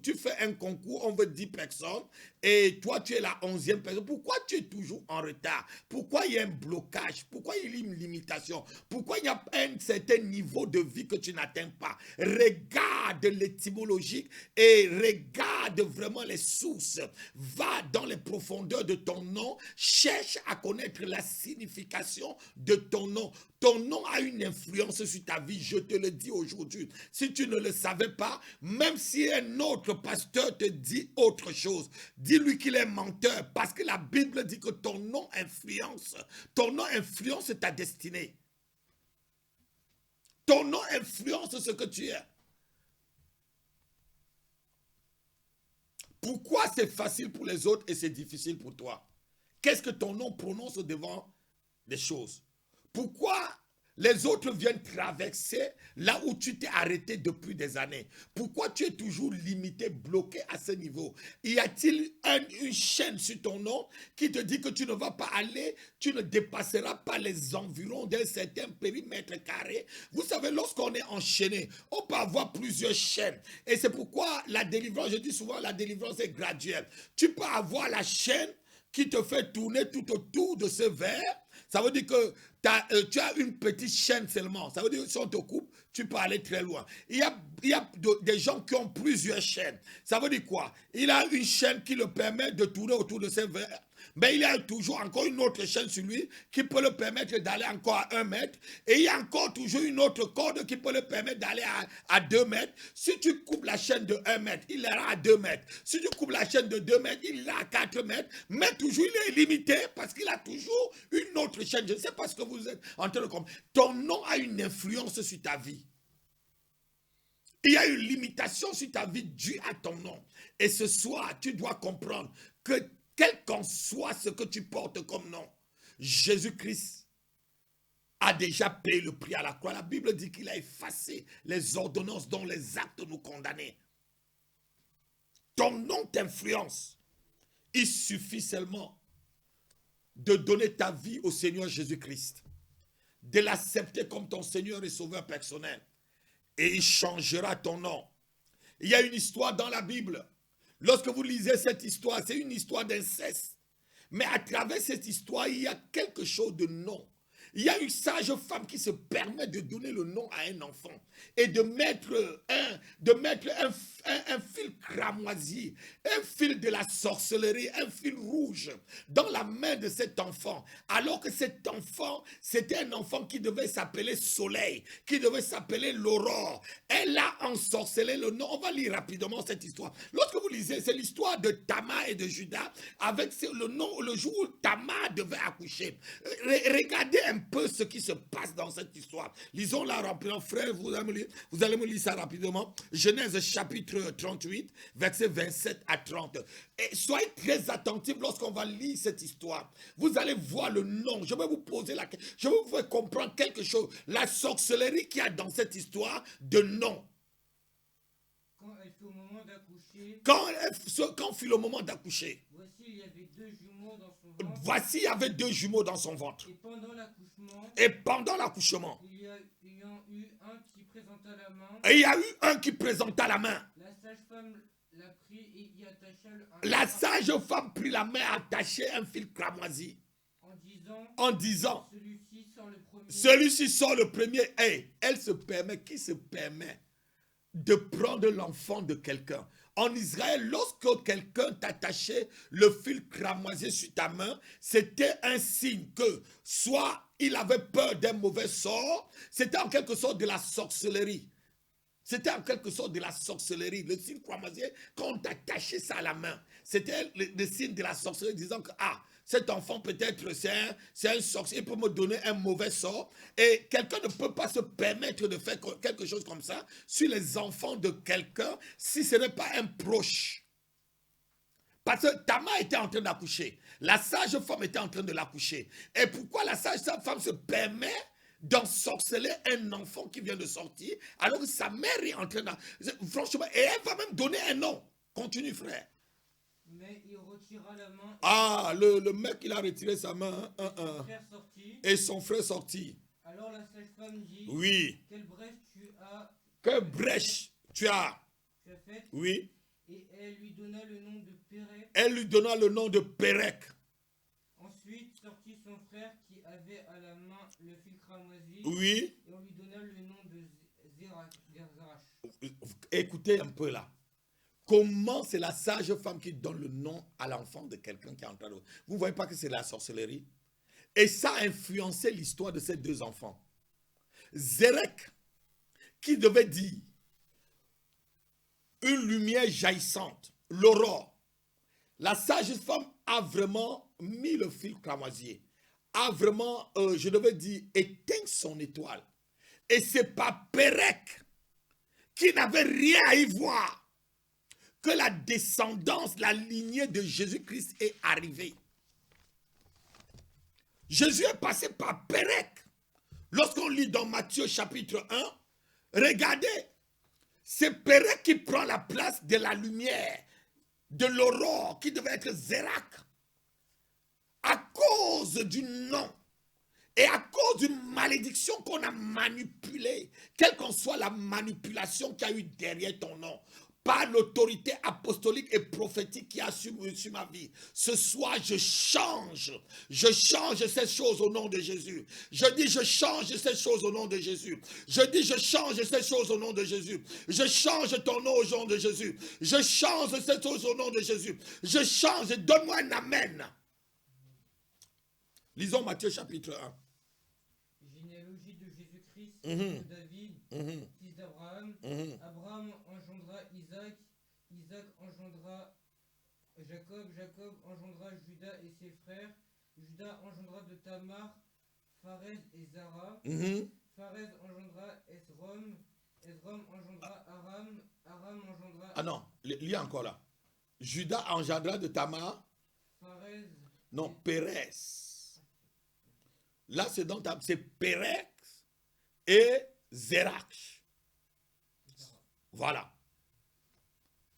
tu fais un concours, on veut 10 personnes et toi tu es la 11e personne? Pourquoi tu es toujours en retard? Pourquoi il y a un blocage? Pourquoi il y a une limitation? Pourquoi il y a un certain niveau de vie que tu n'atteins pas? Regarde l'étymologique et regarde vraiment les sources. Va dans les profondeurs de ton nom, cherche à connaître la signification de ton nom. Ton nom a une influence sur ta vie, je te le dis aujourd'hui. Si tu ne le savais pas, même si un autre pasteur te dit autre chose, dis-lui qu'il est menteur, parce que la Bible dit que ton nom influence ta destinée. Ton nom influence ce que tu es. Pourquoi c'est facile pour les autres et c'est difficile pour toi? Qu'est-ce que ton nom prononce devant les choses? Pourquoi les autres viennent traverser là où tu t'es arrêté depuis des années? Pourquoi tu es toujours limité, bloqué à ce niveau? Y a-t-il une chaîne sur ton nom qui te dit que tu ne vas pas aller, tu ne dépasseras pas les environs d'un certain périmètre carré? Vous savez, lorsqu'on est enchaîné, on peut avoir plusieurs chaînes. Et c'est pourquoi la délivrance, je dis souvent, la délivrance est graduelle. Tu peux avoir la chaîne qui te fait tourner tout autour de ce verre. Ça veut dire que tu as une petite chaîne seulement. Ça veut dire que si on te coupe, tu peux aller très loin. Il y a des gens qui ont plusieurs chaînes. Ça veut dire quoi? Il a une chaîne qui le permet de tourner autour de ses verres. Mais il y a toujours encore une autre chaîne sur lui qui peut le permettre d'aller encore à 1 mètre. Et il y a encore toujours une autre corde qui peut le permettre d'aller à 2 mètres. Si tu coupes la chaîne de 1 mètre, il ira à 2 mètres. Si tu coupes la chaîne de 2 mètres, il ira à 4 mètres. Mais toujours, il est limité parce qu'il a toujours une autre chaîne. Je ne sais pas ce que vous êtes en train de comprendre. Ton nom a une influence sur ta vie. Il y a une limitation sur ta vie due à ton nom. Et ce soir, tu dois comprendre que quel qu'en soit ce que tu portes comme nom, Jésus-Christ a déjà payé le prix à la croix. La Bible dit qu'il a effacé les ordonnances dont les actes nous condamnaient. Ton nom t'influence. Il suffit seulement de donner ta vie au Seigneur Jésus-Christ, de l'accepter comme ton Seigneur et Sauveur personnel. Et il changera ton nom. Il y a une histoire dans la Bible. Lorsque vous lisez cette histoire, c'est une histoire d'inceste. Mais à travers cette histoire, il y a quelque chose de non. Il y a une sage femme qui se permet de donner le nom à un enfant et de mettre un fil cramoisi, un fil de la sorcellerie, un fil rouge dans la main de cet enfant. Alors que cet enfant, c'était un enfant qui devait s'appeler Soleil, qui devait s'appeler l'Aurore. Elle a ensorcelé le nom. On va lire rapidement cette histoire. Lorsque vous lisez, c'est l'histoire de Tamar et de Judas avec le nom, le jour où Tamar devait accoucher. Regardez un peu ce qui se passe dans cette histoire. Lisons-la rapidement, frère, vous allez me lire ça rapidement. Genèse chapitre 38, versets 27 à 30. Et soyez très attentifs lorsqu'on va lire cette histoire. Vous allez voir le nom. Je vais vous poser la question. Je vais vous faire comprendre quelque chose. La sorcellerie qu'il y a dans cette histoire de nom. Quand elle fut au moment d'accoucher. Quand fut le moment d'accoucher. Voici, il y avait 2 jumeaux dans son ventre. Voici, il y avait 2 jumeaux dans son ventre. Et pendant l'accouchement. Il y a eu un qui présenta la main. Et il y a eu un qui présenta la main. La sage-femme l'a pris et y attacha la sage-femme prit la main et attachait un fil cramoisi. En disant, celui-ci sort le premier. Hey, elle se permet, qui se permet de prendre l'enfant de quelqu'un? En Israël, lorsque quelqu'un t'attachait le fil cramoisi sur ta main, c'était un signe que soit il avait peur d'un mauvais sort, c'était en quelque sorte de la sorcellerie. C'était en quelque sorte de la sorcellerie. Le signe cramoisi, quand on t'attachait ça à la main, c'était le signe de la sorcellerie, disant que cet enfant peut-être c'est un sorcier, il peut me donner un mauvais sort. Et quelqu'un ne peut pas se permettre de faire quelque chose comme ça sur les enfants de quelqu'un si ce n'est pas un proche. Parce que Tamar était en train d'accoucher. La sage femme était en train de l'accoucher. Et pourquoi la sage femme se permet d'ensorceler un enfant qui vient de sortir alors que sa mère est en train de... Franchement, et elle va même donner un nom. Continue, frère. Mais il retira la main. Le mec, il a retiré sa main. Et son frère sortit. Alors la sage-femme dit, oui. Quelle brèche tu as? Quelle brèche tu as faite? Oui. Et elle lui donna le nom de Pérec. Elle lui donna le nom de Pérec. Ensuite sortit son frère qui avait à la main le fil cramoisi. Oui. Et on lui donna le nom de Zerach. Écoutez un peu là. Comment c'est la sage femme qui donne le nom à l'enfant de quelqu'un qui est en train de... Vous ne voyez pas que c'est la sorcellerie? Et ça a influencé l'histoire de ces 2 enfants. Zerach, qui devait dire une lumière jaillissante, l'aurore. La sage femme a vraiment mis le fil cramoisi, a vraiment, je devais dire, éteint son étoile. Et c'est pas Pérec qui n'avait rien à y voir que la descendance, la lignée de Jésus-Christ est arrivée. Jésus est passé par Pérec. Lorsqu'on lit dans Matthieu chapitre 1, regardez, c'est Pérec qui prend la place de la lumière, de l'aurore qui devait être Zerach. À cause du nom et à cause d'une malédiction qu'on a manipulée, quelle qu'en soit la manipulation qu'il y a eu derrière ton nom, par l'autorité apostolique et prophétique qui a sur ma vie. Ce soir, je change ces choses au nom de Jésus. Je dis, je change ces choses au nom de Jésus. Je dis, je change ces choses au nom de Jésus. Je change ton nom au nom de Jésus. Je change ces choses au nom de Jésus. Je change, donne-moi un amen. Lisons Matthieu chapitre 1. Généalogie de Jésus-Christ, de David, fils d'Abraham. Abraham engendra Isaac, Isaac engendra Jacob, Jacob engendra Judas et ses frères. Judas engendra de Tamar, Pharez et Zara. Pharez engendra Esrom, Esrom engendra Aram, Aram engendra... Ah non, lis encore là. Judas engendra de Tamar. Pharez. Non, Pérez. Là, c'est Pérez et Zérach. Voilà.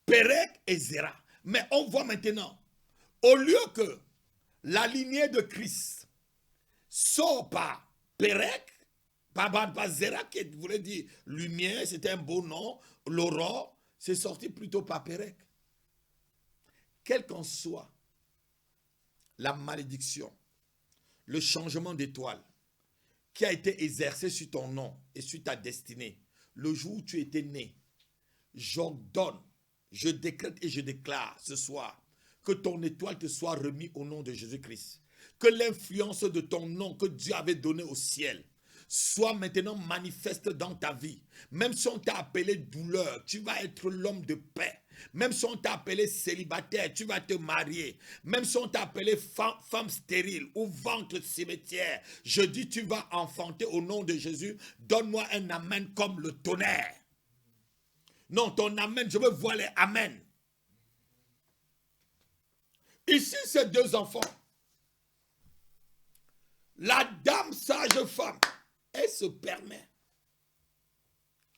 Pérez et Zérach. Mais on voit maintenant, au lieu que la lignée de Christ sort par Pérez, par Zérach, qui voulait dire lumière, c'était un beau nom, l'aurore, c'est sorti plutôt par Pérez. Quelle qu'en soit la malédiction, le changement d'étoile qui a été exercé sur ton nom et sur ta destinée, le jour où tu étais né, j'ordonne, je décrète et je déclare ce soir que ton étoile te soit remise au nom de Jésus-Christ. Que l'influence de ton nom que Dieu avait donné au ciel soit maintenant manifeste dans ta vie. Même si on t'a appelé douleur, tu vas être l'homme de paix. Même si on t'a appelé célibataire, tu vas te marier. Même si on t'a appelé femme stérile ou ventre cimetière, je dis tu vas enfanter au nom de Jésus. Donne-moi un amen comme le tonnerre. Non, ton amen, je veux voir les amen. Ici, ces deux enfants. La dame sage femme, elle se permet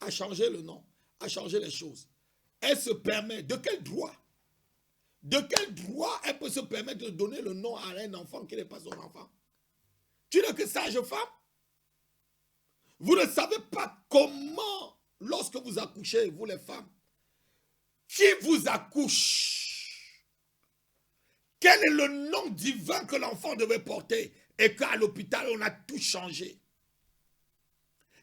à changer le nom, à changer les choses. Elle se permet, de quel droit? De quel droit elle peut se permettre de donner le nom à un enfant qui n'est pas son enfant? Tu n'es que sage femme? Vous ne savez pas comment, lorsque vous accouchez, vous les femmes, qui vous accouche? Quel est le nom divin que l'enfant devait porter? Et qu'à l'hôpital, on a tout changé.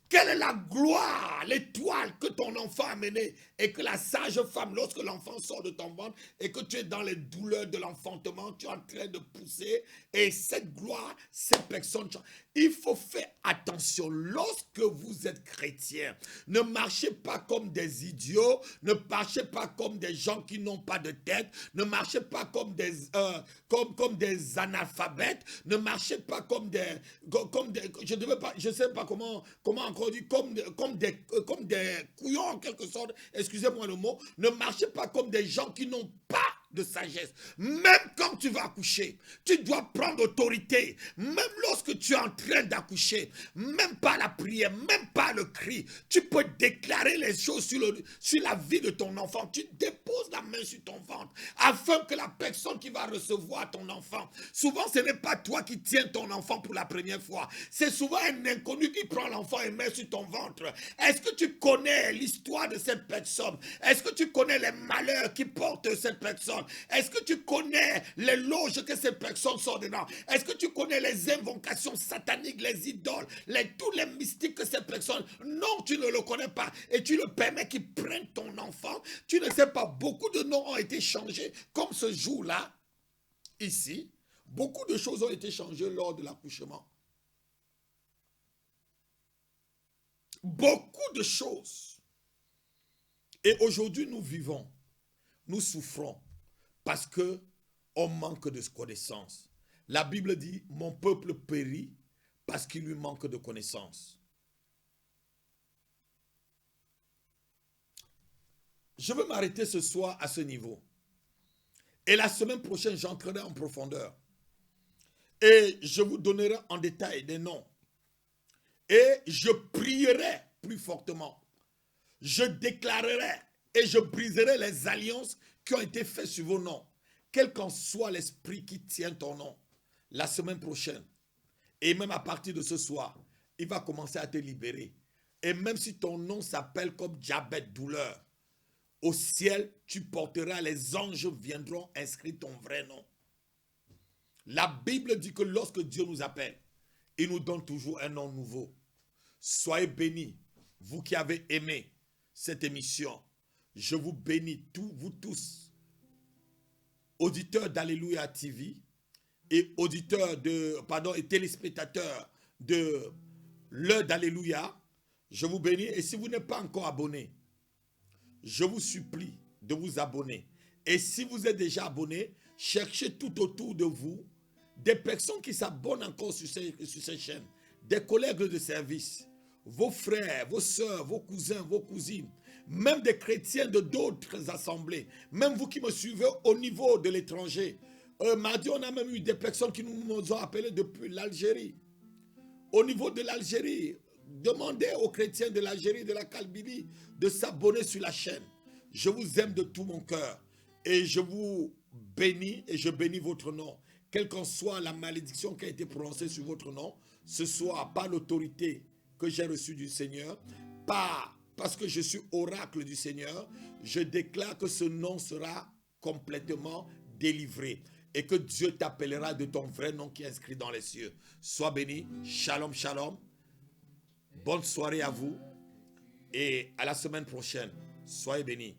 Quelle est la gloire, l'étoile que ton enfant a menée et que la sage femme, lorsque l'enfant sort de ton ventre et que tu es dans les douleurs de l'enfantement, tu es en train de pousser et cette gloire, cette personne, il faut faire attention. Lorsque vous êtes chrétien, ne marchez pas comme des idiots, ne marchez pas comme des gens qui n'ont pas de tête, ne marchez pas comme des analphabètes, ne marchez pas comme des je sais pas comment encore dire, comme des couillons en quelque sorte, excusez-moi le mot, ne marchez pas comme des gens qui n'ont pas de sagesse. Même quand tu vas accoucher, tu dois prendre autorité. Même lorsque tu es en train d'accoucher, même pas la prière, même pas le cri, tu peux déclarer les choses sur la vie de ton enfant. Tu déposes la main sur ton ventre afin que la personne qui va recevoir ton enfant, souvent ce n'est pas toi qui tiens ton enfant pour la première fois, c'est souvent un inconnu qui prend l'enfant et met sur ton ventre. Est-ce que tu connais l'histoire de cette personne? Est-ce que tu connais les malheurs qui portent cette personne? Est-ce que tu connais les loges que ces personnes sont dedans? Est-ce que tu connais les invocations sataniques, les idoles, tous les mystiques que ces personnes... Non, tu ne le connais pas. Et tu le permets qu'ils prennent ton enfant. Tu ne sais pas, beaucoup de noms ont été changés. Comme ce jour-là, ici, beaucoup de choses ont été changées lors de l'accouchement. Beaucoup de choses. Et aujourd'hui, nous vivons, nous souffrons. Parce qu'on manque de connaissances. La Bible dit, mon peuple périt parce qu'il lui manque de connaissances. Je veux m'arrêter ce soir à ce niveau. Et la semaine prochaine, j'entrerai en profondeur. Et je vous donnerai en détail des noms. Et je prierai plus fortement. Je déclarerai et je briserai les alliances qui ont été faits sur vos noms, quel qu'en soit l'esprit qui tient ton nom, la semaine prochaine, et même à partir de ce soir, il va commencer à te libérer. Et même si ton nom s'appelle comme diabète, douleur, au ciel, tu porteras, les anges viendront inscrire ton vrai nom. La Bible dit que lorsque Dieu nous appelle, il nous donne toujours un nom nouveau. Soyez bénis, vous qui avez aimé cette émission. Je vous bénis vous tous, auditeurs d'Alléluia TV et et téléspectateurs de l'heure d'Alléluia. Je vous bénis. Et si vous n'êtes pas encore abonné, je vous supplie de vous abonner. Et si vous êtes déjà abonné, cherchez tout autour de vous des personnes qui s'abonnent encore sur ces chaînes, des collègues de service, vos frères, vos soeurs, vos cousins, vos cousines, même des chrétiens de d'autres assemblées, même vous qui me suivez au niveau de l'étranger. Mardi, on a même eu des personnes qui nous ont appelés depuis l'Algérie. Au niveau de l'Algérie, demandez aux chrétiens de l'Algérie, de la Kabylie, de s'abonner sur la chaîne. Je vous aime de tout mon cœur et je vous bénis et je bénis votre nom. Quelle qu'en soit la malédiction qui a été prononcée sur votre nom, ce soit par l'autorité que j'ai reçue du Seigneur, parce que je suis oracle du Seigneur, je déclare que ce nom sera complètement délivré et que Dieu t'appellera de ton vrai nom qui est inscrit dans les cieux. Sois béni. Shalom, shalom. Bonne soirée à vous et à la semaine prochaine. Soyez bénis.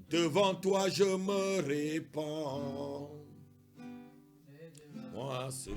Devant toi, je me répands. Moi, c'est